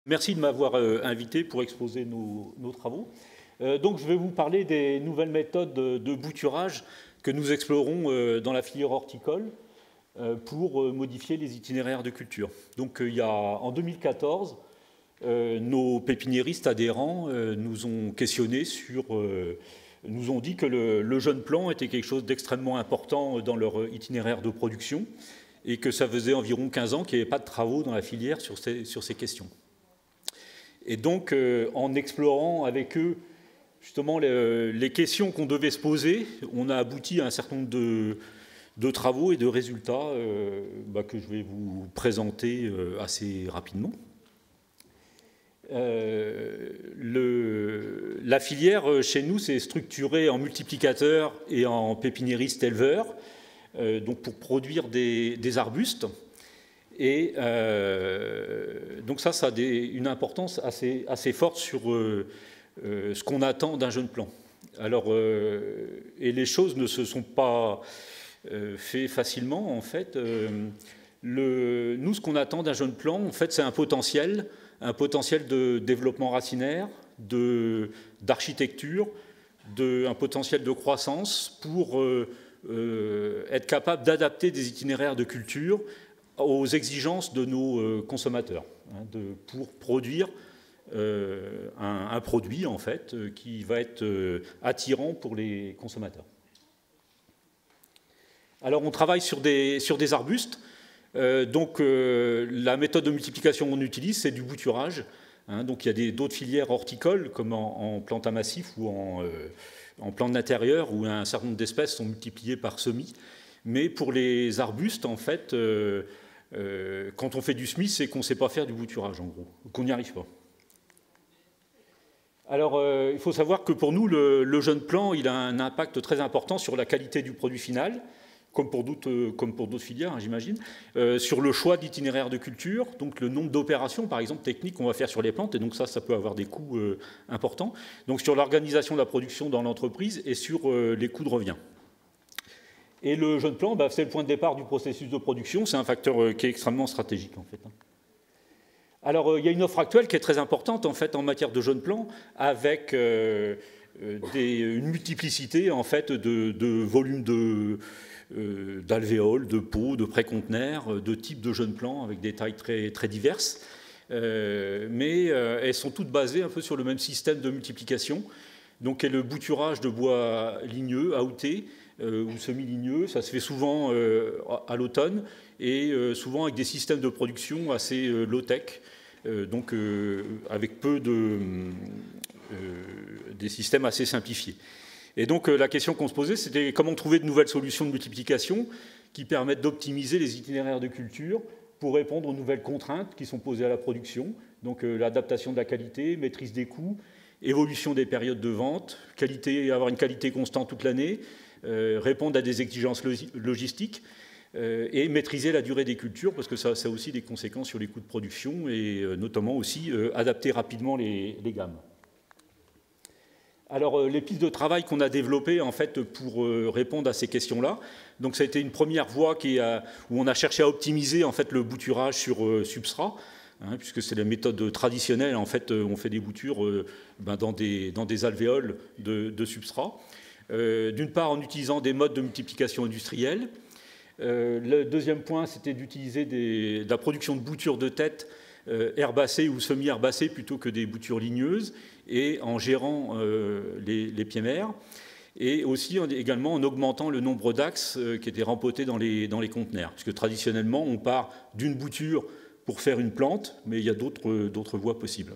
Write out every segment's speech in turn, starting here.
Merci de m'avoir invité pour exposer nos travaux. Donc, je vais vous parler des nouvelles méthodes de bouturage que nous explorons dans la filière horticole pour modifier les itinéraires de culture. Donc, en 2014, nos pépiniéristes adhérents nous ont questionnés nous ont dit que le jeune plant était quelque chose d'extrêmement important dans leur itinéraire de production et que ça faisait environ 15 ans qu'il n'y avait pas de travaux dans la filière sur ces questions. Et donc, en explorant avec eux justement les questions qu'on devait se poser, on a abouti à un certain nombre de travaux et de résultats que je vais vous présenter assez rapidement. La filière chez nous s'est structurée en multiplicateurs et en pépiniéristes éleveurs, donc pour produire des arbustes. Et donc ça a une importance assez forte sur ce qu'on attend d'un jeune plant. Alors, et les choses ne se sont pas faites facilement, en fait. Nous, ce qu'on attend d'un jeune plant, en fait, c'est un potentiel de développement racinaire, d'architecture, un potentiel de croissance pour être capable d'adapter des itinéraires de culture aux exigences de nos consommateurs, pour produire un produit en fait qui va être attirant pour les consommateurs. Alors on travaille sur des arbustes, donc la méthode de multiplication qu'on utilise c'est du bouturage, donc il y a d'autres filières horticoles comme en plantes à massif ou en plantes d'intérieur où un certain nombre d'espèces sont multipliées par semis, mais pour les arbustes en fait quand on fait du semis, c'est qu'on ne sait pas faire du bouturage, en gros, qu'on n'y arrive pas. Alors, il faut savoir que pour nous, le jeune plant, il a un impact très important sur la qualité du produit final, comme pour d'autres filières, j'imagine, sur le choix d'itinéraire de culture, donc le nombre d'opérations, par exemple, techniques qu'on va faire sur les plantes, et donc ça peut avoir des coûts importants, donc sur l'organisation de la production dans l'entreprise et sur les coûts de revient. Et le jeune plant, c'est le point de départ du processus de production. C'est un facteur qui est extrêmement stratégique, en fait. Alors, il y a une offre actuelle qui est très importante, en fait, en matière de jeune plant, avec une multiplicité, en fait, de volumes d'alvéoles, de pots, de pré-conteneurs, de types de jeunes plants, avec des tailles très, très diverses. Mais elles sont toutes basées un peu sur le même système de multiplication. Donc, le bouturage de bois ligneux, outé, ou semi-ligneux, ça se fait souvent à l'automne et souvent avec des systèmes de production assez low-tech, donc avec des systèmes assez simplifiés. Et donc la question qu'on se posait, c'était comment trouver de nouvelles solutions de multiplication qui permettent d'optimiser les itinéraires de culture pour répondre aux nouvelles contraintes qui sont posées à la production, donc l'adaptation de la qualité, maîtrise des coûts, évolution des périodes de vente, avoir une qualité constante toute l'année, répondre à des exigences logistiques et maîtriser la durée des cultures, parce que ça a aussi des conséquences sur les coûts de production et notamment aussi adapter rapidement les gammes. Alors, les pistes de travail qu'on a développées en fait, pour répondre à ces questions-là, donc ça a été une première voie où on a cherché à optimiser en fait, le bouturage sur substrat, puisque c'est la méthode traditionnelle, en fait, on fait des boutures dans des alvéoles de substrat. D'une part en utilisant des modes de multiplication industrielle. Le deuxième point, c'était d'utiliser la production de boutures de tête herbacées ou semi-herbacées plutôt que des boutures ligneuses et en gérant les pieds mères. Et aussi également en augmentant le nombre d'axes qui étaient rempotés dans les conteneurs. Puisque traditionnellement, on part d'une bouture pour faire une plante, mais il y a d'autres voies possibles.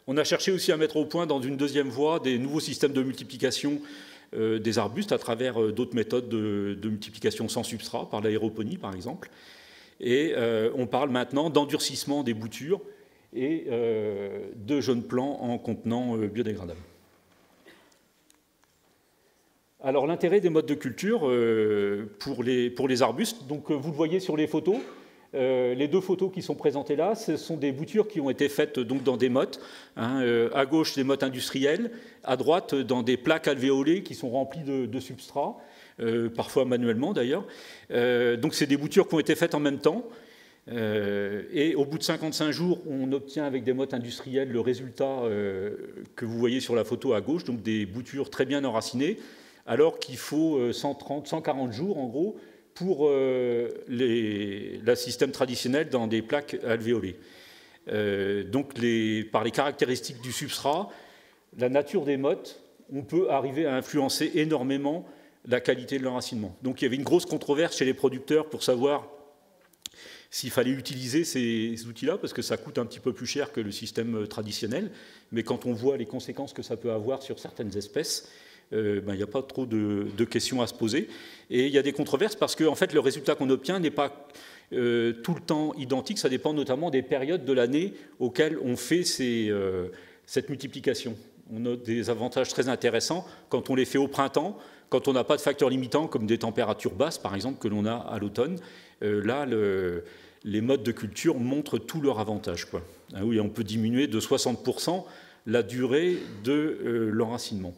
On a cherché aussi à mettre au point, dans une deuxième voie, des nouveaux systèmes de multiplication des arbustes à travers d'autres méthodes de multiplication sans substrat, par l'aéroponie par exemple. Et on parle maintenant d'endurcissement des boutures et de jeunes plants en contenants biodégradables. Alors l'intérêt des modes de culture pour les arbustes, donc vous le voyez sur les photos, les deux photos qui sont présentées là, ce sont des boutures qui ont été faites donc, dans des mottes. À gauche, des mottes industrielles, à droite, dans des plaques alvéolées qui sont remplies de substrats, parfois manuellement d'ailleurs. Donc c'est des boutures qui ont été faites en même temps. Et au bout de 55 jours, on obtient avec des mottes industrielles le résultat que vous voyez sur la photo à gauche, donc des boutures très bien enracinées, alors qu'il faut 130, 140 jours en gros pour le système traditionnel dans des plaques alvéolées. Donc par les caractéristiques du substrat, la nature des mottes, on peut arriver à influencer énormément la qualité de l'enracinement. Donc il y avait une grosse controverse chez les producteurs pour savoir s'il fallait utiliser ces outils-là, parce que ça coûte un petit peu plus cher que le système traditionnel, mais quand on voit les conséquences que ça peut avoir sur certaines espèces, il n'y a pas trop de questions à se poser. Et il y a des controverses parce que en fait, le résultat qu'on obtient n'est pas tout le temps identique, ça dépend notamment des périodes de l'année auxquelles on fait cette multiplication. On a des avantages très intéressants quand on les fait au printemps, quand on n'a pas de facteurs limitants comme des températures basses, par exemple, que l'on a à l'automne. Là, les modes de culture montrent tous leurs avantages, quoi. Oui, on peut diminuer de 60% la durée de l'enracinement.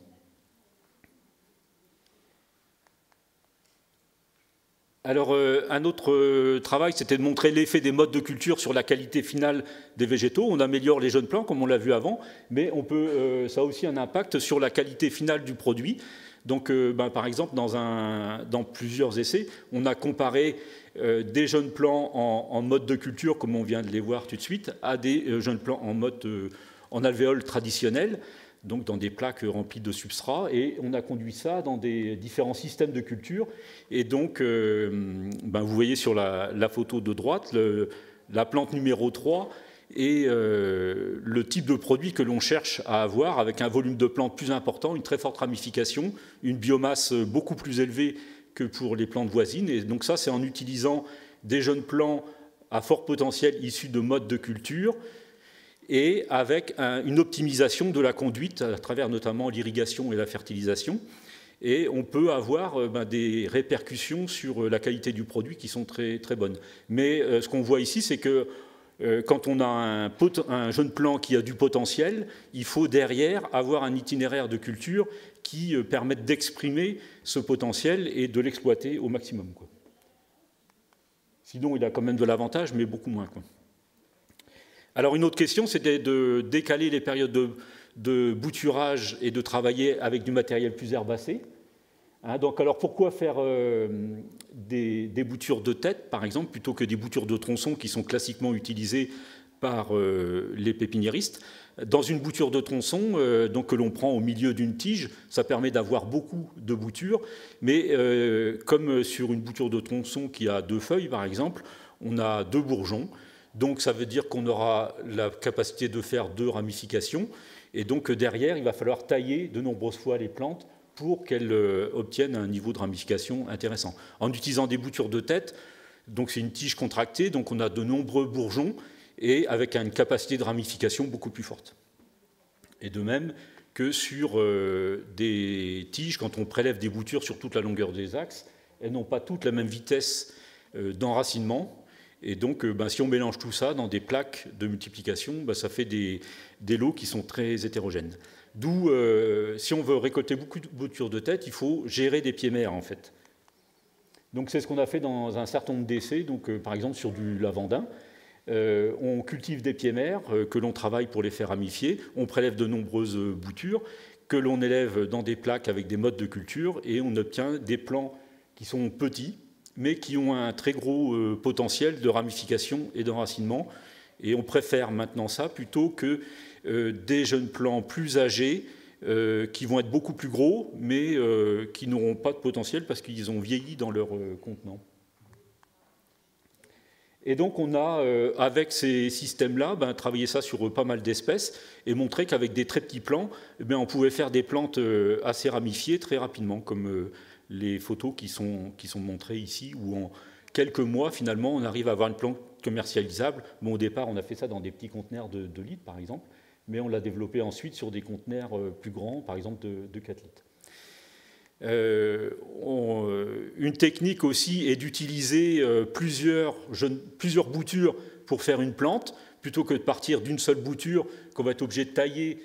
Alors, un autre travail, c'était de montrer l'effet des modes de culture sur la qualité finale des végétaux. On améliore les jeunes plants, comme on l'a vu avant, mais ça a aussi un impact sur la qualité finale du produit. Donc, par exemple, dans plusieurs essais, on a comparé des jeunes plants en mode de culture, comme on vient de les voir tout de suite, à des jeunes plants en alvéole traditionnel, donc dans des plaques remplies de substrat, et on a conduit ça dans des différents systèmes de culture. Et donc, vous voyez sur la photo de droite, la plante numéro 3 et le type de produit que l'on cherche à avoir, avec un volume de plantes plus important, une très forte ramification, une biomasse beaucoup plus élevée que pour les plantes voisines. Et donc ça, c'est en utilisant des jeunes plants à fort potentiel issus de modes de culture, et avec une optimisation de la conduite à travers notamment l'irrigation et la fertilisation. Et on peut avoir des répercussions sur la qualité du produit qui sont très, très bonnes. Mais ce qu'on voit ici, c'est que quand on a un jeune plant qui a du potentiel, il faut derrière avoir un itinéraire de culture qui permette d'exprimer ce potentiel et de l'exploiter au maximum, quoi. Sinon, il a quand même de l'avantage, mais beaucoup moins, quoi. Alors une autre question, c'était de décaler les périodes de bouturage et de travailler avec du matériel plus herbacé. Donc alors pourquoi faire des boutures de tête, par exemple, plutôt que des boutures de tronçons qui sont classiquement utilisées par les pépiniéristes? Dans une bouture de tronçon, que l'on prend au milieu d'une tige, ça permet d'avoir beaucoup de boutures, mais comme sur une bouture de tronçon qui a 2 feuilles, par exemple, on a 2 bourgeons. Donc ça veut dire qu'on aura la capacité de faire 2 ramifications. Et donc derrière, il va falloir tailler de nombreuses fois les plantes pour qu'elles obtiennent un niveau de ramification intéressant. En utilisant des boutures de tête, donc c'est une tige contractée, donc on a de nombreux bourgeons et avec une capacité de ramification beaucoup plus forte. Et de même que sur des tiges, quand on prélève des boutures sur toute la longueur des axes, elles n'ont pas toutes la même vitesse d'enracinement. Et donc, si on mélange tout ça dans des plaques de multiplication, ça fait des lots qui sont très hétérogènes. D'où, si on veut récolter beaucoup de boutures de tête, il faut gérer des pieds mères, en fait. Donc, c'est ce qu'on a fait dans un certain nombre d'essais. Donc, par exemple, sur du lavandin, on cultive des pieds mères que l'on travaille pour les faire ramifier. On prélève de nombreuses boutures que l'on élève dans des plaques avec des modes de culture et on obtient des plants qui sont petits, mais qui ont un très gros potentiel de ramification et d'enracinement. Et on préfère maintenant ça plutôt que des jeunes plants plus âgés qui vont être beaucoup plus gros, mais qui n'auront pas de potentiel parce qu'ils ont vieilli dans leur contenant. Et donc on a, avec ces systèmes-là, travaillé ça sur pas mal d'espèces et montré qu'avec des très petits plants, on pouvait faire des plantes assez ramifiées très rapidement, comme les photos qui sont montrées ici, où en quelques mois, finalement, on arrive à avoir une plante commercialisable. Bon, au départ, on a fait ça dans des petits conteneurs de 2 litres, par exemple, mais on l'a développé ensuite sur des conteneurs plus grands, par exemple de 4 litres. Une technique aussi est d'utiliser plusieurs boutures pour faire une plante, plutôt que de partir d'une seule bouture qu'on va être obligé de tailler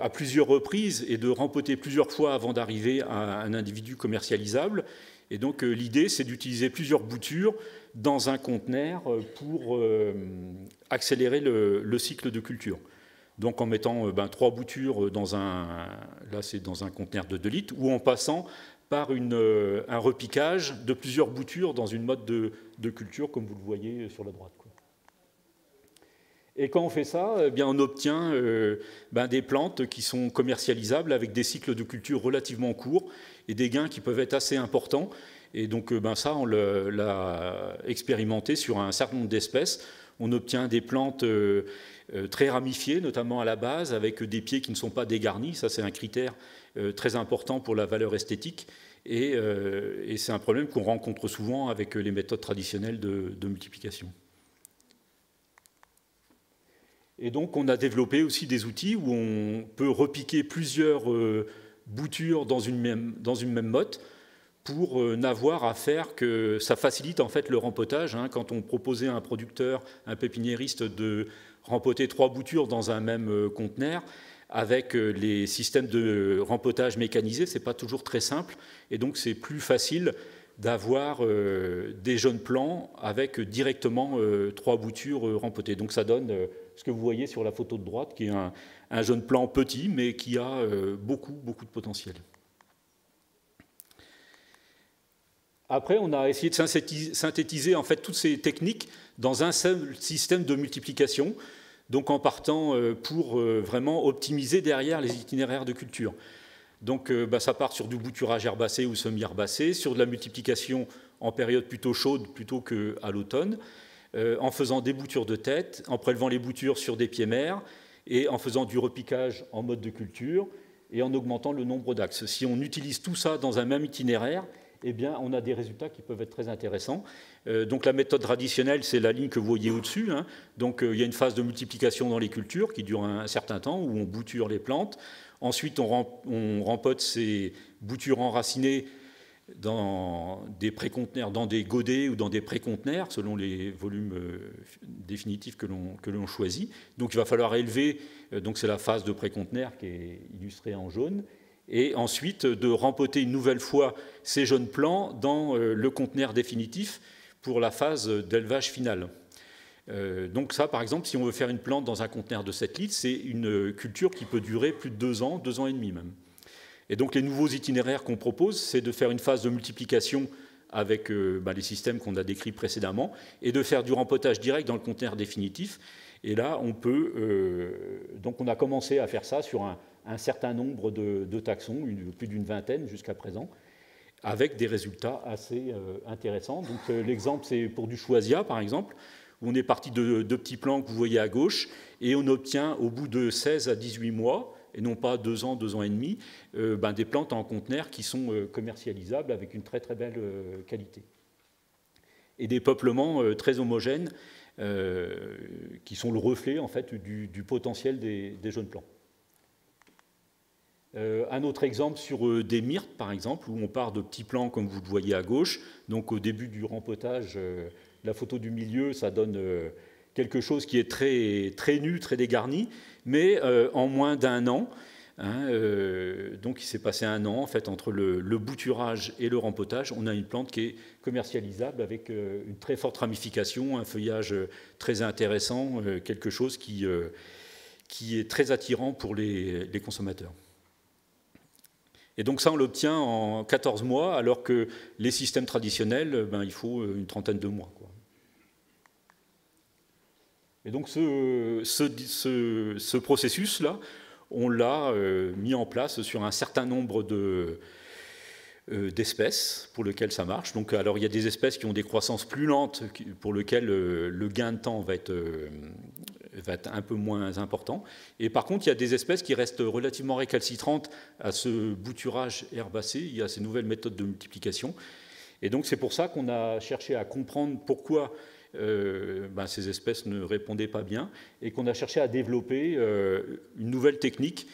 à plusieurs reprises et de rempoter plusieurs fois avant d'arriver à un individu commercialisable. Et donc l'idée, c'est d'utiliser plusieurs boutures dans un conteneur pour accélérer le cycle de culture. Donc en mettant 3 boutures dans là c'est dans un conteneur de 2 litres, ou en passant par un repiquage de plusieurs boutures dans une mode de culture, comme vous le voyez sur la droite, quoi. Et quand on fait ça, eh bien, on obtient des plantes qui sont commercialisables avec des cycles de culture relativement courts et des gains qui peuvent être assez importants. Et donc ça, on l'a expérimenté sur un certain nombre d'espèces. On obtient des plantes très ramifiées, notamment à la base, avec des pieds qui ne sont pas dégarnis. Ça, c'est un critère très important pour la valeur esthétique. Et c'est un problème qu'on rencontre souvent avec les méthodes traditionnelles de multiplication. Et donc, on a développé aussi des outils où on peut repiquer plusieurs boutures dans une même motte pour n'avoir à faire que ça facilite en fait le rempotage. Quand on proposait à un producteur, un pépiniériste de rempoter 3 boutures dans un même conteneur, avec les systèmes de rempotage mécanisés, ce n'est pas toujours très simple. Et donc, c'est plus facile d'avoir des jeunes plants avec directement 3 boutures rempotées. Donc, ça donne ce que vous voyez sur la photo de droite, qui est un jeune plant petit, mais qui a beaucoup de potentiel. Après, on a essayé de synthétiser en fait toutes ces techniques dans un seul système de multiplication, donc en partant pour vraiment optimiser derrière les itinéraires de culture. Donc ça part sur du bouturage herbacé ou semi-herbacé, sur de la multiplication en période plutôt chaude plutôt qu'à l'automne, en faisant des boutures de tête, en prélevant les boutures sur des pieds mères et en faisant du repiquage en mode de culture et en augmentant le nombre d'axes. Si on utilise tout ça dans un même itinéraire, eh bien, on a des résultats qui peuvent être très intéressants. Donc la méthode traditionnelle, c'est la ligne que vous voyez au-dessus. Donc il y a une phase de multiplication dans les cultures qui dure un certain temps, où on bouture les plantes. Ensuite, on rempote ces boutures enracinées dans des préconteneurs, dans des godets ou dans des préconteneurs, selon les volumes définitifs que l'on choisit. Donc il va falloir élever, donc c'est la phase de préconteneur qui est illustrée en jaune, et ensuite de rempoter une nouvelle fois ces jeunes plants dans le conteneur définitif pour la phase d'élevage final. Donc ça, par exemple, si on veut faire une plante dans un conteneur de 7 litres, c'est une culture qui peut durer plus de 2 ans, 2 ans et demi même. Et donc les nouveaux itinéraires qu'on propose, c'est de faire une phase de multiplication avec les systèmes qu'on a décrits précédemment et de faire du rempotage direct dans le conteneur définitif. Et là, on peut... donc on a commencé à faire ça sur un certain nombre de taxons, plus d'une vingtaine jusqu'à présent, avec des résultats assez intéressants. Donc l'exemple, c'est pour du choisia, par exemple, où on est parti de petits plants que vous voyez à gauche, et on obtient au bout de 16 à 18 mois, et non pas 2 ans, 2 ans et demi, des plantes en conteneurs qui sont commercialisables avec une très très belle qualité. Et des peuplements très homogènes qui sont le reflet en fait, du potentiel des jeunes plants. Un autre exemple sur des myrtes, par exemple, où on part de petits plants comme vous le voyez à gauche. Donc au début du rempotage, la photo du milieu, ça donne quelque chose qui est très, très nu, très dégarni, mais en moins d'1 an. Donc il s'est passé 1 an en fait, entre le bouturage et le rempotage. On a une plante qui est commercialisable avec une très forte ramification, un feuillage très intéressant, quelque chose qui est très attirant pour les consommateurs. Et donc ça, on l'obtient en 14 mois, alors que les systèmes traditionnels, il faut une trentaine de mois, quoi. Et donc ce processus-là, on l'a mis en place sur un certain nombre d'espèces pour lesquelles ça marche. Donc, alors, il y a des espèces qui ont des croissances plus lentes, pour lesquelles le gain de temps va être un peu moins important. Et par contre, il y a des espèces qui restent relativement récalcitrantes à ce bouturage herbacé. Il y a ces nouvelles méthodes de multiplication. Et donc, c'est pour ça qu'on a cherché à comprendre pourquoi ces espèces ne répondaient pas bien et qu'on a cherché à développer une nouvelle technique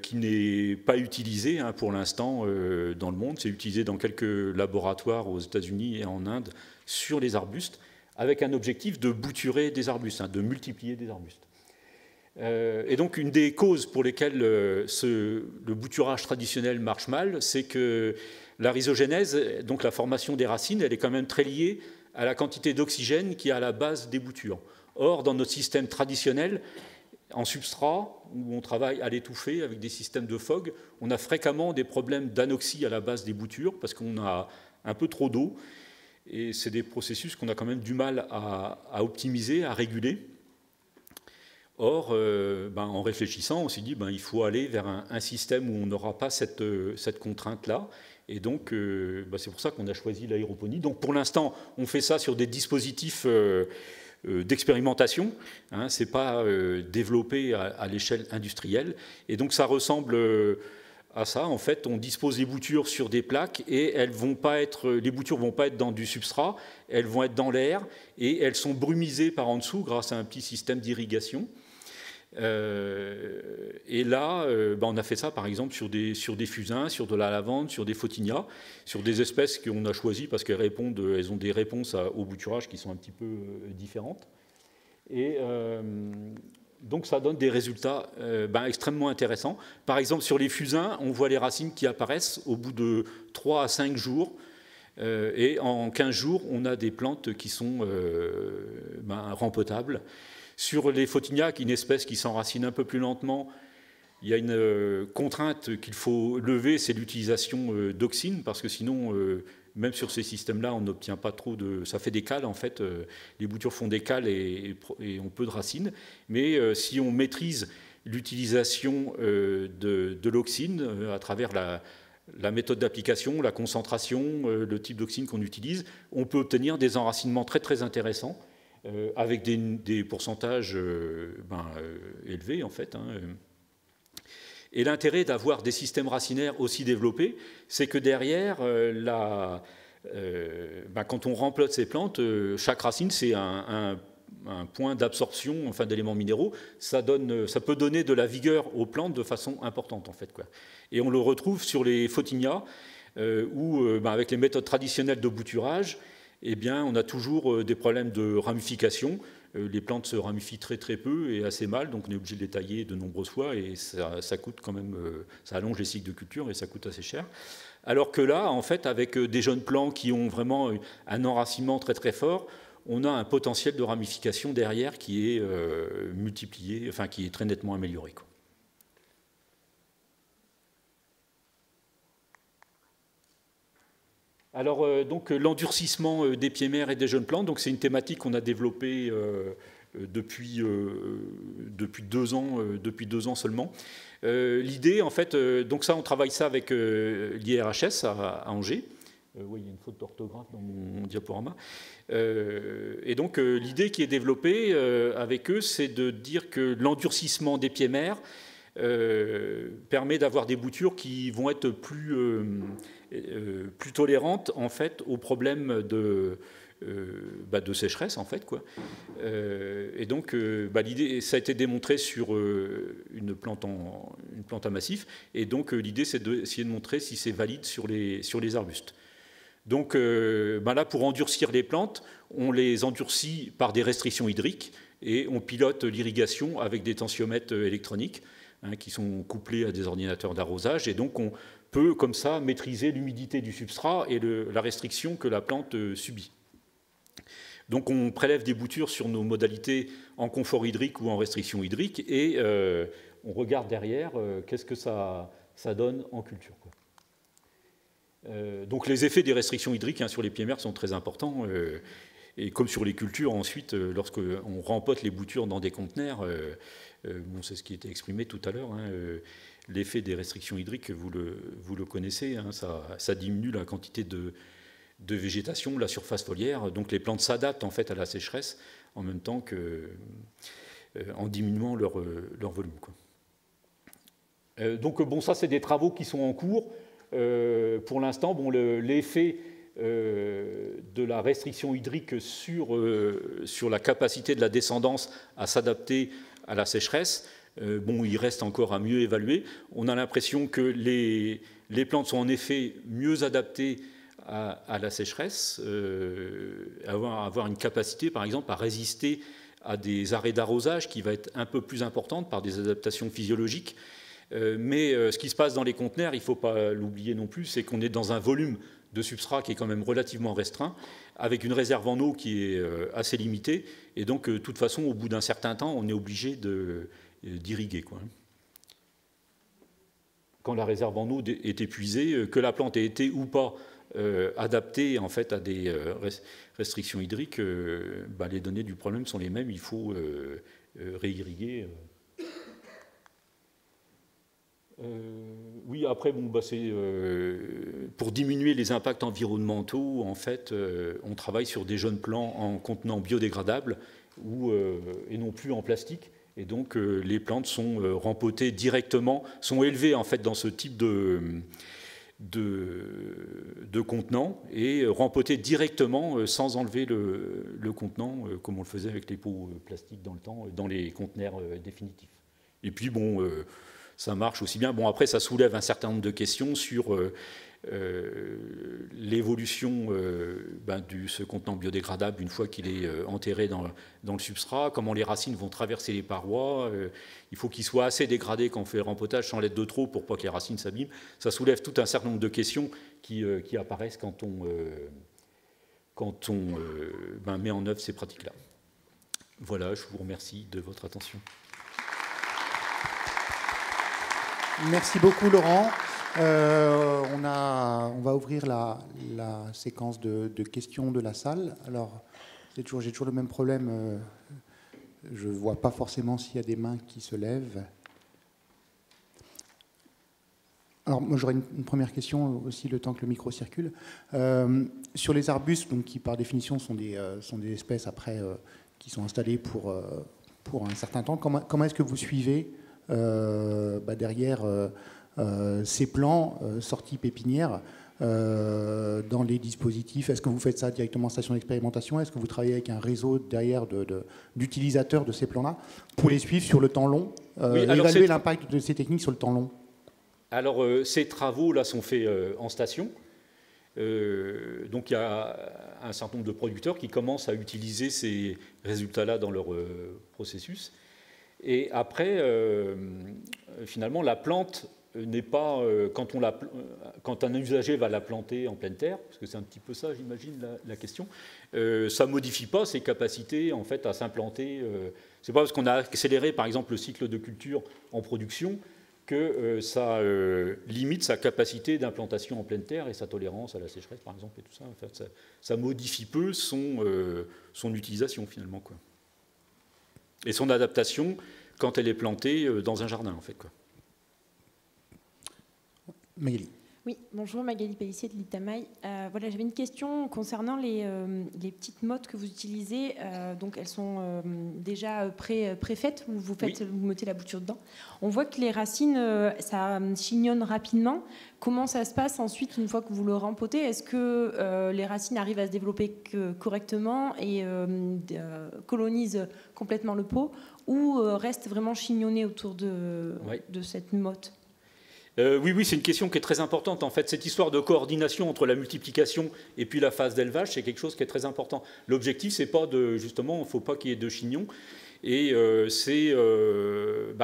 qui n'est pas utilisée pour l'instant dans le monde. C'est utilisé dans quelques laboratoires aux États-Unis et en Inde sur les arbustes, avec un objectif de bouturer des arbustes, de multiplier des arbustes. Et donc une des causes pour lesquelles le bouturage traditionnel marche mal, c'est que La rhizogénèse, donc la formation des racines, elle est quand même très liée à la quantité d'oxygène qui est à la base des boutures. Or, dans notre système traditionnel, en substrat, où on travaille à l'étouffée avec des systèmes de FOG, on a fréquemment des problèmes d'anoxie à la base des boutures parce qu'on a un peu trop d'eau. Et c'est des processus qu'on a quand même du mal à optimiser, à réguler. Or, en réfléchissant, on s'est dit il faut aller vers un système où on n'aura pas cette contrainte-là. Et donc, c'est pour ça qu'on a choisi l'aéroponie. Donc, pour l'instant, on fait ça sur des dispositifs d'expérimentation. Ce n'est pas développé à l'échelle industrielle. Et donc, ça ressemble à ça. En fait, on dispose des boutures sur des plaques et les boutures ne vont pas être dans du substrat, elles vont être dans l'air et elles sont brumisées par en dessous grâce à un petit système d'irrigation. Et là, on a fait ça par exemple sur des fusains, sur de la lavande, sur des photinia, sur des espèces qu'on a choisies parce qu'elles ont des réponses au bouturage qui sont un petit peu différentes. Et donc ça donne des résultats extrêmement intéressants. Par exemple, sur les fusains, on voit les racines qui apparaissent au bout de 3 à 5 jours. Et en 15 jours, on a des plantes qui sont rempotables. Sur les photinia, qui est une espèce qui s'enracine un peu plus lentement, il y a une contrainte qu'il faut lever, c'est l'utilisation d'auxine, parce que sinon, même sur ces systèmes-là, on n'obtient pas trop de... Ça fait des cales, en fait. Les boutures font des cales et ont peu de racines. Mais si on maîtrise l'utilisation de l'auxine à travers la méthode d'application, la concentration, le type d'auxine qu'on utilise, on peut obtenir des enracinements très, très intéressants. Avec des pourcentages élevés, en fait. Et l'intérêt d'avoir des systèmes racinaires aussi développés, c'est que derrière, quand on remplote ces plantes, chaque racine, c'est un point d'absorption d'éléments minéraux. Ça peut donner de la vigueur aux plantes de façon importante, en fait, quoi. Et on le retrouve sur les photinia, où, avec les méthodes traditionnelles de bouturage, on a toujours des problèmes de ramification. Les plantes se ramifient très très peu et assez mal, donc on est obligé de les tailler de nombreuses fois et ça coûte quand même, ça allonge les cycles de culture et ça coûte assez cher. Alors que là, en fait, avec des jeunes plants qui ont vraiment un enracinement très très fort, on a un potentiel de ramification derrière qui est multiplié, qui est très nettement amélioré, quoi. Alors, l'endurcissement des pieds mères et des jeunes plantes, c'est une thématique qu'on a développée depuis 2 ans seulement. L'idée, en fait, on travaille ça avec l'IRHS à Angers. Oui, il y a une faute d'orthographe dans mon diaporama. Et donc, l'idée qui est développée avec eux, c'est de dire que l'endurcissement des pieds mères permet d'avoir des boutures qui vont être plus tolérantes en fait aux problèmes de sécheresse en fait, quoi. Et donc l'idée, ça a été démontré sur une plante à massif, et donc l'idée c'est d'essayer de montrer si c'est valide sur les arbustes. Donc là, pour endurcir les plantes, on les endurcit par des restrictions hydriques et on pilote l'irrigation avec des tensiomètres électroniques qui sont couplés à des ordinateurs d'arrosage, et donc on peut comme ça maîtriser l'humidité du substrat et la restriction que la plante subit. Donc on prélève des boutures sur nos modalités en confort hydrique ou en restriction hydrique et on regarde derrière qu'est-ce que ça donne en culture, quoi. Donc les effets des restrictions hydriques sur les pieds mères sont très importants. Et comme sur les cultures, ensuite, lorsqu'on rempote les boutures dans des conteneurs, c'est ce qui était exprimé tout à l'heure, l'effet des restrictions hydriques, vous le connaissez, ça diminue la quantité de végétation, la surface foliaire. Donc les plantes s'adaptent en fait à la sécheresse en même temps en diminuant leur volume, quoi. Donc ça, c'est des travaux qui sont en cours. Pour l'instant, l'effet de la restriction hydrique sur la capacité de la descendance à s'adapter à la sécheresse, il reste encore à mieux évaluer. On a l'impression que les plantes sont en effet mieux adaptées à la sécheresse, avoir une capacité, par exemple, à résister à des arrêts d'arrosage qui va être un peu plus importante par des adaptations physiologiques. Mais ce qui se passe dans les conteneurs, il ne faut pas l'oublier non plus, c'est qu'on est dans un volume de substrat qui est quand même relativement restreint, avec une réserve en eau qui est assez limitée. Et donc, de toute façon, au bout d'un certain temps, on est obligé d'irriguer, quoi. Quand la réserve en eau est épuisée, que la plante ait été ou pas adaptée en fait, à des restrictions hydriques, les données du problème sont les mêmes, il faut réirriguer. Oui, après, c'est pour diminuer les impacts environnementaux, en fait, on travaille sur des jeunes plants en contenants biodégradables et non plus en plastique. Et donc, les plantes sont rempotées directement, sont élevées en fait dans ce type de contenant et rempotées directement sans enlever le contenant, comme on le faisait avec les pots plastiques dans le temps, dans les conteneurs définitifs. Et puis, ça marche aussi bien. Après, ça soulève un certain nombre de questions sur l'évolution de ce contenant biodégradable une fois qu'il est enterré dans le substrat, comment les racines vont traverser les parois. Il faut qu'il soit assez dégradé quand on fait le rempotage sans l'être de trop pour pas que les racines s'abîment. Ça soulève tout un certain nombre de questions qui apparaissent quand on met en œuvre ces pratiques-là. Voilà, je vous remercie de votre attention. Merci beaucoup, Laurent. On va ouvrir la séquence de questions de la salle. Alors, j'ai toujours le même problème. Je ne vois pas forcément s'il y a des mains qui se lèvent. Alors, moi, j'aurais une première question aussi, le temps que le micro circule. Sur les arbustes, donc, qui par définition sont des espèces après qui sont installées pour un certain temps, comment est-ce que vous suivez derrière ces plans sortis pépinière dans les dispositifs? Est-ce que vous faites ça directement en station d'expérimentation? Est-ce que vous travaillez avec un réseau derrière d'utilisateurs de ces plans-là pour les suivre sur le temps long, évaluer l'impact de ces techniques sur le temps long? Alors, ces travaux-là sont faits en station. Donc, il y a un certain nombre de producteurs qui commencent à utiliser ces résultats-là dans leur processus. Et après, finalement, la plante n'est pas, quand un usager va la planter en pleine terre, parce que c'est un petit peu ça, j'imagine, la question, ça ne modifie pas ses capacités en fait, à s'implanter. C'est pas parce qu'on a accéléré, par exemple, le cycle de culture en production que ça limite sa capacité d'implantation en pleine terre et sa tolérance à la sécheresse, par exemple, et tout ça. En fait, ça modifie peu son utilisation, finalement, quoi. Et son adaptation quand elle est plantée dans un jardin, en fait, quoi. Magali. Oui, bonjour, Magali Pellissier de l'ITAMAI. Voilà, j'avais une question concernant les petites mottes que vous utilisez. Donc, elles sont déjà préfaites, où vous mettez la bouture dedans. On voit que les racines, ça chignonne rapidement. Comment ça se passe ensuite, une fois que vous le rempotez? Est-ce que les racines arrivent à se développer correctement et colonisent complètement le pot, ou restent vraiment chignonnées autour de cette motte? Oui, c'est une question qui est très importante. En fait, cette histoire de coordination entre la multiplication et puis la phase d'élevage, c'est quelque chose qui est très important. L'objectif, c'est pas justement, il ne faut pas qu'il y ait de chignons. Et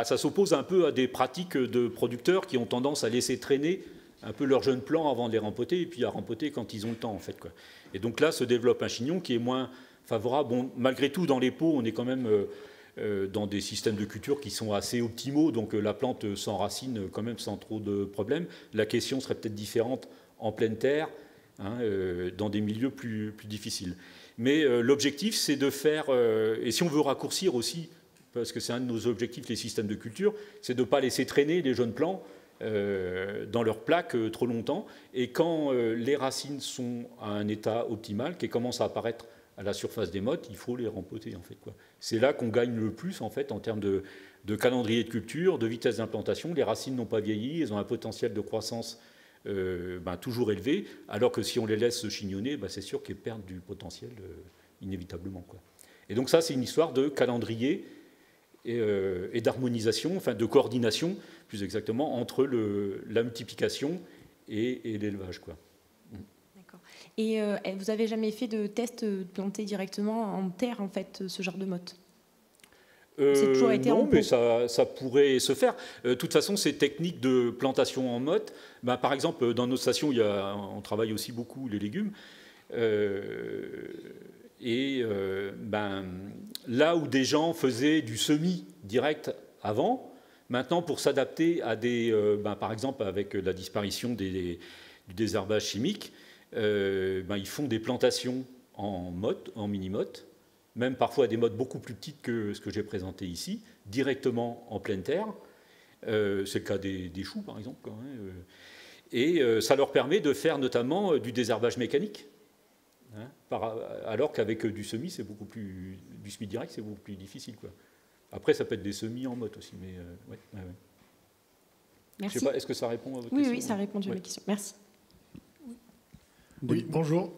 ça s'oppose un peu à des pratiques de producteurs qui ont tendance à laisser traîner un peu leurs jeunes plants avant de les rempoter et puis à rempoter quand ils ont le temps, en fait, quoi. Et donc là, se développe un chignon qui est moins favorable. Bon, malgré tout, dans les pots, on est quand même dans des systèmes de culture qui sont assez optimaux, donc la plante s'enracine quand même sans trop de problèmes. La question serait peut-être différente en pleine terre, dans des milieux plus difficiles. Mais l'objectif, c'est de faire, et si on veut raccourcir aussi, parce que c'est un de nos objectifs, les systèmes de culture, c'est de ne pas laisser traîner les jeunes plants dans leurs plaques trop longtemps. Et quand les racines sont à un état optimal, qui commencent à apparaître à la surface des mottes, il faut les rempoter, en fait, quoi. C'est là qu'on gagne le plus, en fait, en termes de calendrier de culture, de vitesse d'implantation. Les racines n'ont pas vieilli, elles ont un potentiel de croissance toujours élevé, alors que si on les laisse se chignonner, c'est sûr qu'elles perdent du potentiel inévitablement, quoi. Et donc ça, c'est une histoire de calendrier et d'harmonisation, enfin de coordination, plus exactement, entre la multiplication et l'élevage, quoi. Et vous n'avez jamais fait de test planté directement en terre, en fait, ce genre de motte? C'est toujours été en non, pot. mais ça pourrait se faire. De toute façon, ces techniques de plantation en motte, ben, par exemple, dans nos stations, on travaille aussi beaucoup les légumes. Ben, là où des gens faisaient du semis direct avant, maintenant, pour s'adapter à des... ben, par exemple, avec la disparition du désherbage chimique, ben, ils font des plantations en motte, en mini-motte, même parfois des mottes beaucoup plus petites que ce que j'ai présenté ici, directement en pleine terre. C'est le cas des choux, par exemple. Quoi, hein. Et ça leur permet de faire notamment du désherbage mécanique. Hein, alors qu'avec du semis, c'est beaucoup plus... Du semis direct, c'est beaucoup plus difficile. Quoi. Après, ça peut être des semis en motte aussi. Mais, ouais. Merci. Je sais pas, est-ce que ça répond à votre question? Oui, ça a répondu à ma question. Merci. Oui, bonjour.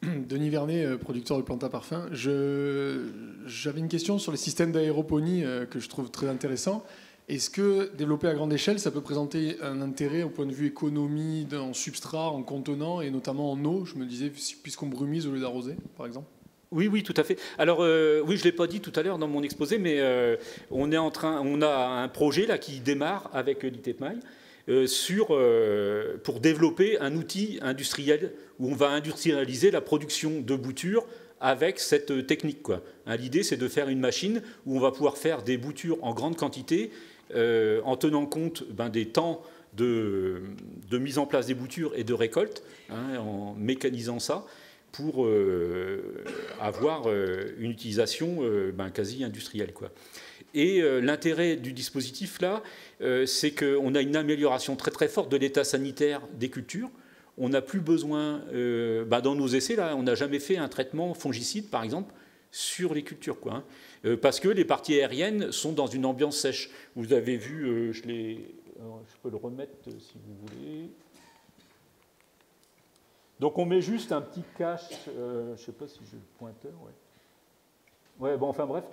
Denis Vernet, producteur de plantes à parfum. J'avais une question sur les systèmes d'aéroponie que je trouve très intéressants. Est-ce que développer à grande échelle, ça peut présenter un intérêt au point de vue économie en substrat, en contenant et notamment en eau? Je me disais, puisqu'on brumise au lieu d'arroser, par exemple. Oui, tout à fait. Alors, oui, je ne l'ai pas dit tout à l'heure dans mon exposé, mais on a un projet là, qui démarre avec l'ITEPMAI pour développer un outil industriel où on va industrialiser la production de boutures avec cette technique. L'idée, c'est de faire une machine où on va pouvoir faire des boutures en grande quantité en tenant compte des temps de mise en place des boutures et de récolte, hein, en mécanisant ça pour avoir une utilisation quasi industrielle. Quoi. Et l'intérêt du dispositif, là, c'est qu'on a une amélioration très très forte de l'état sanitaire des cultures. On n'a plus besoin, dans nos essais, là, on n'a jamais fait un traitement fongicide, par exemple, sur les cultures, quoi, hein, parce que les parties aériennes sont dans une ambiance sèche. Vous avez vu, je peux le remettre si vous voulez. Donc on met juste un petit cache, je ne sais pas si j'ai le pointeur. Ouais, bon, enfin bref,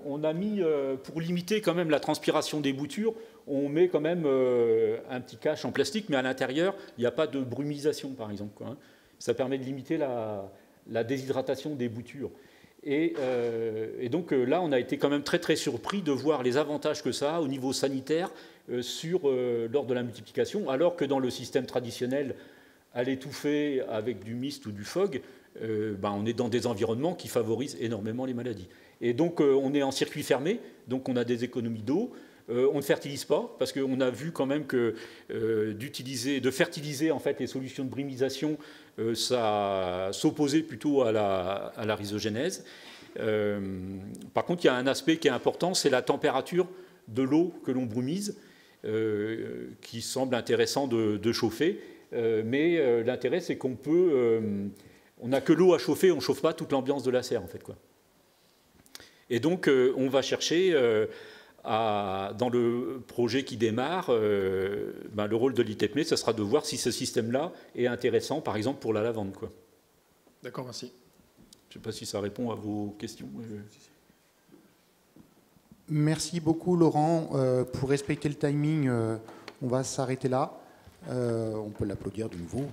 on a mis, pour limiter quand même la transpiration des boutures, on met quand même un petit cache en plastique, mais à l'intérieur, il n'y a pas de brumisation, par exemple. Quoi, hein. Ça permet de limiter la déshydratation des boutures. Et donc là, on a été quand même très très surpris de voir les avantages que ça a au niveau sanitaire lors de la multiplication, alors que dans le système traditionnel, à l'étouffer avec du mist ou du fog, on est dans des environnements qui favorisent énormément les maladies. Et donc on est en circuit fermé, donc on a des économies d'eau. On ne fertilise pas, parce qu'on a vu quand même que de fertiliser en fait, les solutions de brumisation, ça s'opposait plutôt à la rhizogénèse. Par contre, il y a un aspect qui est important, c'est la température de l'eau que l'on brumise, qui semble intéressant de chauffer. Mais l'intérêt, c'est qu'on on n'a que l'eau à chauffer, on ne chauffe pas toute l'ambiance de la serre, en fait, quoi. Et donc, on va chercher, dans le projet qui démarre, le rôle de l'ITEPME, ce sera de voir si ce système-là est intéressant, par exemple, pour la lavande, quoi. D'accord, merci. Je ne sais pas si ça répond à vos questions. Merci beaucoup, Laurent. Pour respecter le timing, on va s'arrêter là. On peut l'applaudir de nouveau.